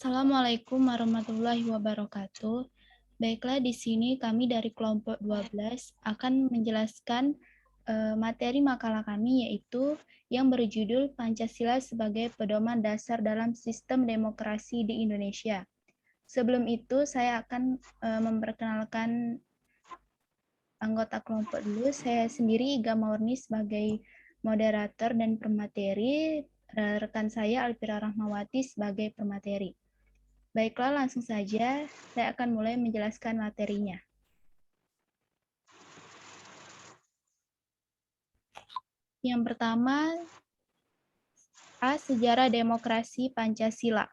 Assalamualaikum warahmatullahi wabarakatuh. Baiklah, di sini kami dari kelompok 12 akan menjelaskan materi makalah kami, yaitu yang berjudul Pancasila sebagai pedoman dasar dalam sistem demokrasi di Indonesia. Sebelum itu, saya akan memperkenalkan anggota kelompok dulu. Saya sendiri Iga Maurni sebagai moderator dan pemateri, rekan saya Alfira Rahmawati sebagai pemateri. Baiklah, langsung saja saya akan mulai menjelaskan materinya. Yang pertama, Sejarah Demokrasi Pancasila.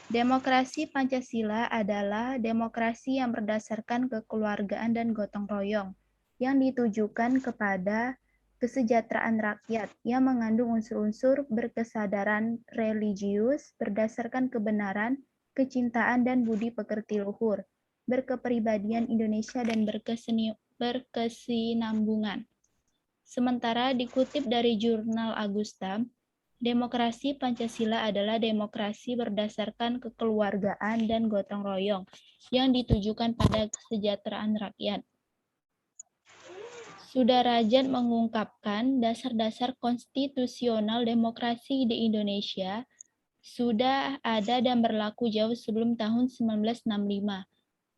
Demokrasi Pancasila adalah demokrasi yang berdasarkan kekeluargaan dan gotong royong, yang ditujukan kepada kesejahteraan rakyat, yang mengandung unsur-unsur berkesadaran religius berdasarkan kebenaran, kecintaan, dan budi pekerti luhur, berkepribadian Indonesia, dan berkesinambungan. Sementara dikutip dari jurnal Agusta, demokrasi Pancasila adalah demokrasi berdasarkan kekeluargaan dan gotong royong yang ditujukan pada kesejahteraan rakyat. Sudarajat mengungkapkan dasar-dasar konstitusional demokrasi di Indonesia sudah ada dan berlaku jauh sebelum tahun 1965.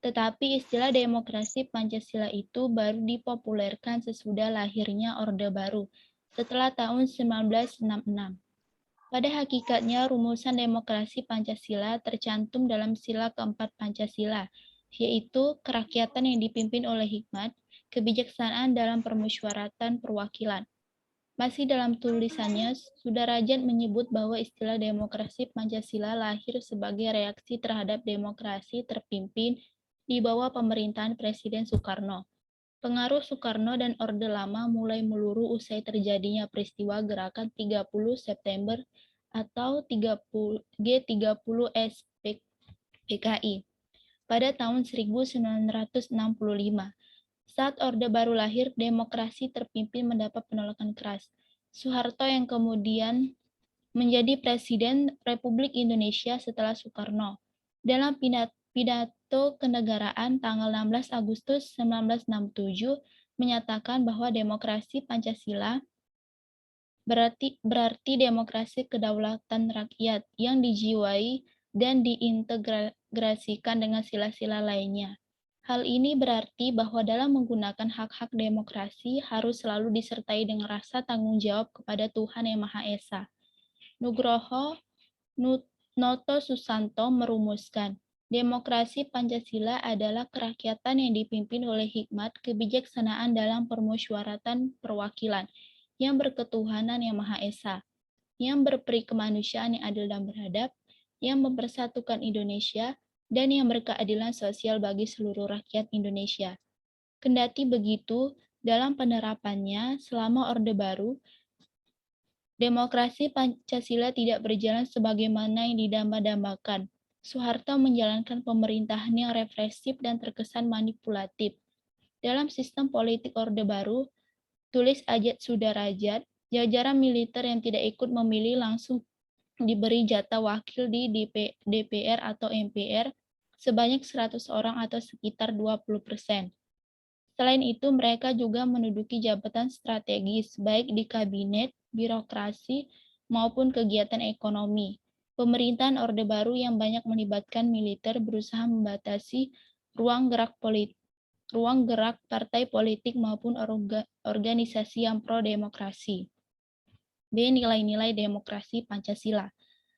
Tetapi istilah demokrasi Pancasila itu baru dipopulerkan sesudah lahirnya Orde Baru setelah tahun 1966. Pada hakikatnya, rumusan demokrasi Pancasila tercantum dalam sila keempat Pancasila, yaitu kerakyatan yang dipimpin oleh hikmat, kebijaksanaan dalam permusyawaratan perwakilan. Masih dalam tulisannya, Sudarajat menyebut bahwa istilah demokrasi Pancasila lahir sebagai reaksi terhadap demokrasi terpimpin di bawah pemerintahan Presiden Soekarno. Pengaruh Soekarno dan Orde Lama mulai meluruh usai terjadinya peristiwa Gerakan 30 September atau G30S PKI pada tahun 1965. Saat Orde Baru lahir, demokrasi terpimpin mendapat penolakan keras. Soeharto yang kemudian menjadi Presiden Republik Indonesia setelah Soekarno. Dalam pidato kenegaraan tanggal 16 Agustus 1967 menyatakan bahwa demokrasi Pancasila berarti demokrasi kedaulatan rakyat yang dijiwai dan diintegrasikan dengan sila-sila lainnya. Hal ini berarti bahwa dalam menggunakan hak-hak demokrasi harus selalu disertai dengan rasa tanggung jawab kepada Tuhan Yang Maha Esa. Nugroho Noto Susanto merumuskan, demokrasi Pancasila adalah kerakyatan yang dipimpin oleh hikmat kebijaksanaan dalam permusyawaratan perwakilan, yang berketuhanan Yang Maha Esa, yang berperi kemanusiaan yang adil dan beradab, yang mempersatukan Indonesia, dan yang berkeadilan sosial bagi seluruh rakyat Indonesia. Kendati begitu, dalam penerapannya selama Orde Baru, demokrasi Pancasila tidak berjalan sebagaimana yang didamba-dambakan. Soeharto menjalankan pemerintahan yang represif dan terkesan manipulatif. Dalam sistem politik Orde Baru, tulis Ajat Sudarajat, jajaran militer yang tidak ikut memilih langsung diberi jatah wakil di DPR atau MPR sebanyak 100 orang atau sekitar 20%. Selain itu, mereka juga menduduki jabatan strategis, baik di kabinet, birokrasi, maupun kegiatan ekonomi. Pemerintahan Orde Baru yang banyak melibatkan militer berusaha membatasi ruang gerak partai politik maupun organisasi yang pro-demokrasi. B. Nilai-nilai demokrasi Pancasila.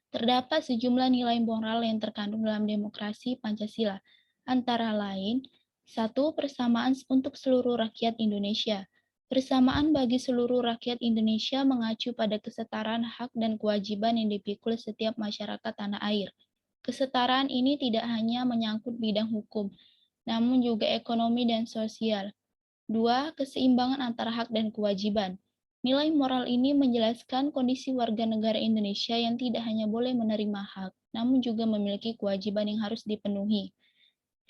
Terdapat sejumlah nilai moral yang terkandung dalam demokrasi Pancasila, antara lain, 1. Persamaan untuk seluruh rakyat Indonesia. Persamaan bagi seluruh rakyat Indonesia mengacu pada kesetaraan hak dan kewajiban yang dipikul setiap masyarakat tanah air. Kesetaraan ini tidak hanya menyangkut bidang hukum, namun juga ekonomi dan sosial. 2. Keseimbangan antara hak dan kewajiban. Nilai moral ini menjelaskan kondisi warga negara Indonesia yang tidak hanya boleh menerima hak, namun juga memiliki kewajiban yang harus dipenuhi.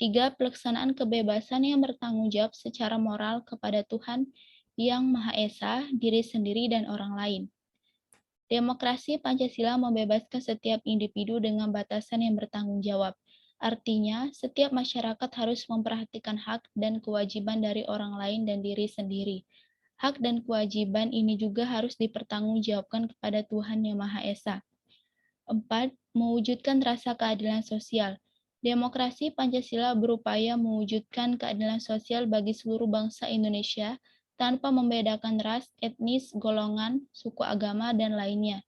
3. Pelaksanaan kebebasan yang bertanggung jawab secara moral kepada Tuhan Yang Maha Esa, diri sendiri, dan orang lain. Demokrasi Pancasila membebaskan setiap individu dengan batasan yang bertanggung jawab. Artinya, setiap masyarakat harus memperhatikan hak dan kewajiban dari orang lain dan diri sendiri. Hak dan kewajiban ini juga harus dipertanggungjawabkan kepada Tuhan Yang Maha Esa. 4. Mewujudkan rasa keadilan sosial. Demokrasi Pancasila berupaya mewujudkan keadilan sosial bagi seluruh bangsa Indonesia tanpa membedakan ras, etnis, golongan, suku agama, dan lainnya.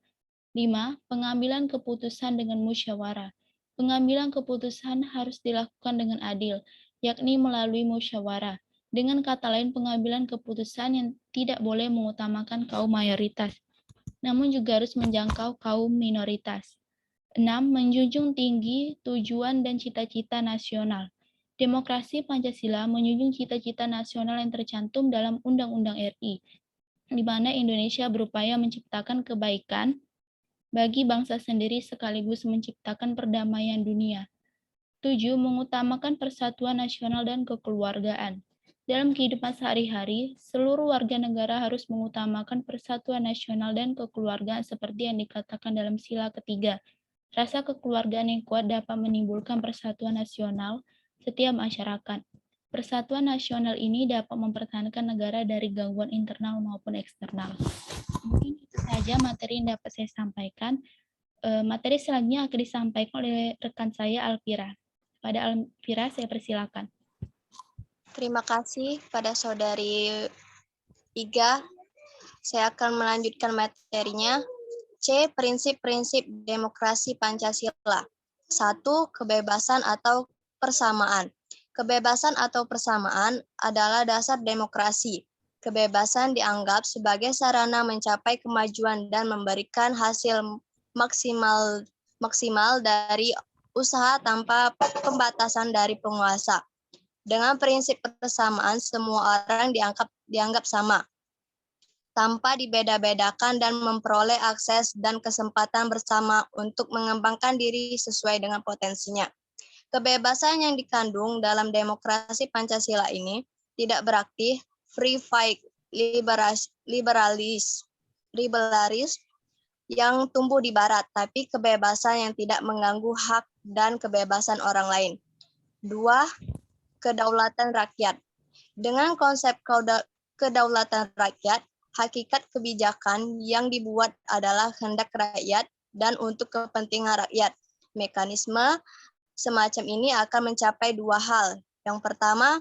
5. Pengambilan keputusan dengan musyawarah. Pengambilan keputusan harus dilakukan dengan adil, yakni melalui musyawarah. Dengan kata lain, pengambilan keputusan yang tidak boleh mengutamakan kaum mayoritas, namun juga harus menjangkau kaum minoritas. 6. Menjunjung tinggi tujuan dan cita-cita nasional. Demokrasi Pancasila menjunjung cita-cita nasional yang tercantum dalam Undang-Undang RI, di mana Indonesia berupaya menciptakan kebaikan bagi bangsa sendiri sekaligus menciptakan perdamaian dunia. 7. Mengutamakan persatuan nasional dan kekeluargaan. Dalam kehidupan sehari-hari, seluruh warga negara harus mengutamakan persatuan nasional dan kekeluargaan seperti yang dikatakan dalam sila ketiga. Rasa kekeluargaan yang kuat dapat menimbulkan persatuan nasional setiap masyarakat. Persatuan nasional ini dapat mempertahankan negara dari gangguan internal maupun eksternal. Mungkin itu saja materi yang dapat saya sampaikan. Materi selanjutnya akan disampaikan oleh rekan saya, Alvira. Pada Alvira, saya persilakan. Terima kasih pada Saudari Iga. Saya akan melanjutkan materinya. C. Prinsip-prinsip demokrasi Pancasila. 1. Kebebasan atau persamaan. Kebebasan atau persamaan adalah dasar demokrasi. Kebebasan dianggap sebagai sarana mencapai kemajuan dan memberikan hasil maksimal dari usaha tanpa pembatasan dari penguasa. Dengan prinsip persamaan, semua orang dianggap sama, tanpa dibeda-bedakan dan memperoleh akses dan kesempatan bersama untuk mengembangkan diri sesuai dengan potensinya. Kebebasan yang dikandung dalam demokrasi Pancasila ini tidak berarti free fight liberalis yang tumbuh di barat, tapi kebebasan yang tidak mengganggu hak dan kebebasan orang lain. 2. Kedaulatan rakyat. Dengan konsep kedaulatan rakyat, hakikat kebijakan yang dibuat adalah kehendak rakyat dan untuk kepentingan rakyat. Mekanisme semacam ini akan mencapai dua hal. Yang pertama,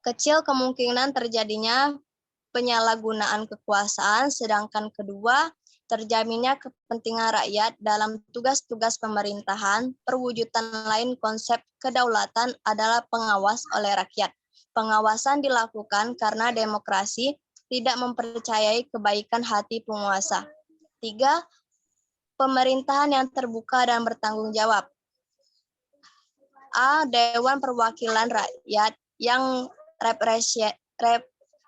kecil kemungkinan terjadinya penyalahgunaan kekuasaan, sedangkan kedua, terjaminnya kepentingan rakyat dalam tugas-tugas pemerintahan. Perwujudan lain konsep kedaulatan adalah pengawas oleh rakyat. Pengawasan dilakukan karena demokrasi tidak mempercayai kebaikan hati penguasa. 3. Pemerintahan yang terbuka dan bertanggung jawab. A. Dewan Perwakilan Rakyat yang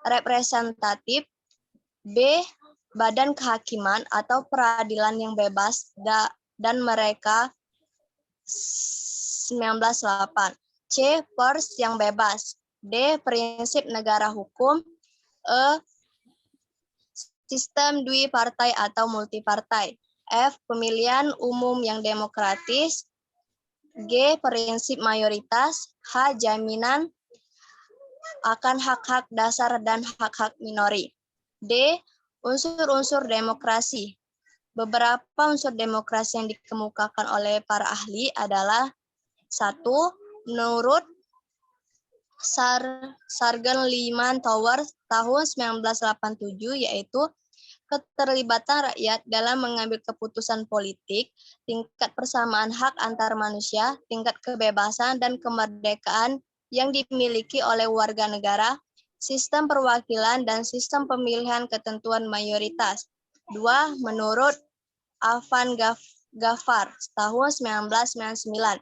representatif. B. Badan Kehakiman atau Peradilan yang bebas dan mereka 1908. C. Pers yang bebas. D. Prinsip negara hukum. E. Sistem dui partai atau multipartai. F. Pemilihan umum yang demokratis. G. Prinsip mayoritas. H. Jaminan akan hak-hak dasar dan hak-hak minori. D. Unsur-unsur demokrasi. Beberapa unsur demokrasi yang dikemukakan oleh para ahli adalah 1. Menurut Sargen Liman Tower tahun 1987, yaitu keterlibatan rakyat dalam mengambil keputusan politik, tingkat persamaan hak antar manusia, tingkat kebebasan dan kemerdekaan yang dimiliki oleh warga negara, sistem perwakilan dan sistem pemilihan ketentuan mayoritas. 2. Menurut Afan Ghaffar tahun 1999,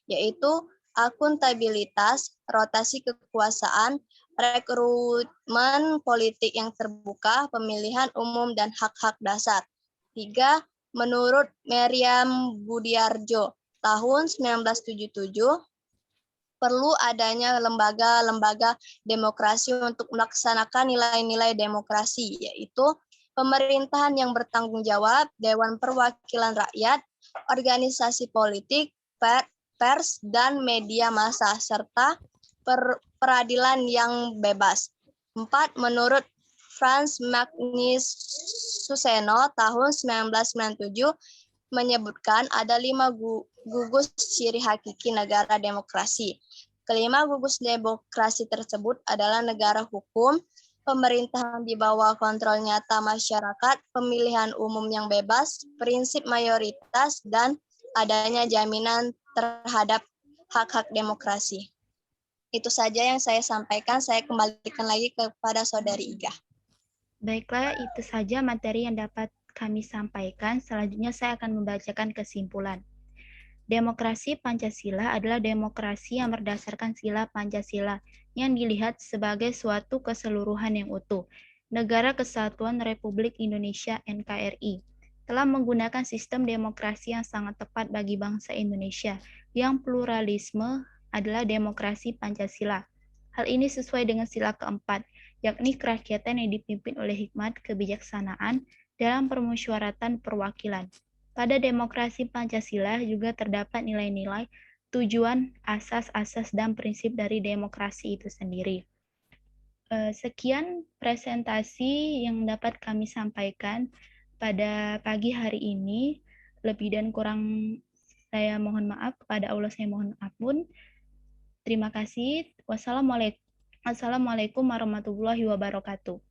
yaitu akuntabilitas, rotasi kekuasaan, rekrutmen politik yang terbuka, pemilihan umum, dan hak-hak dasar. 3. Menurut Meriam Budiarjo tahun 1977, perlu adanya lembaga-lembaga demokrasi untuk melaksanakan nilai-nilai demokrasi, yaitu pemerintahan yang bertanggung jawab, Dewan Perwakilan Rakyat, organisasi politik, pers, dan media massa, serta peradilan yang bebas. 4. Menurut Franz Magnus Suseno tahun 1997 menyebutkan ada 5 gugus ciri hakiki negara demokrasi. Kelima gugus demokrasi tersebut adalah negara hukum, pemerintahan di bawah kontrol nyata masyarakat, pemilihan umum yang bebas, prinsip mayoritas, dan adanya jaminan terhadap hak-hak demokrasi. Itu saja yang saya sampaikan. Saya kembalikan lagi kepada Saudari Iga. Baiklah, itu saja materi yang dapat kami sampaikan. Selanjutnya saya akan membacakan kesimpulan. Demokrasi Pancasila adalah demokrasi yang berdasarkan sila Pancasila yang dilihat sebagai suatu keseluruhan yang utuh. Negara Kesatuan Republik Indonesia (NKRI) telah menggunakan sistem demokrasi yang sangat tepat bagi bangsa Indonesia, yang pluralisme adalah demokrasi Pancasila. Hal ini sesuai dengan sila keempat, yakni kerakyatan yang dipimpin oleh hikmat kebijaksanaan dalam permusyawaratan perwakilan. Pada demokrasi Pancasila juga terdapat nilai-nilai, tujuan, asas-asas, dan prinsip dari demokrasi itu sendiri. Sekian presentasi yang dapat kami sampaikan pada pagi hari ini. Lebih dan kurang saya mohon maaf, kepada Allah saya mohon ampun. Terima kasih. Wassalamualaikum warahmatullahi wabarakatuh.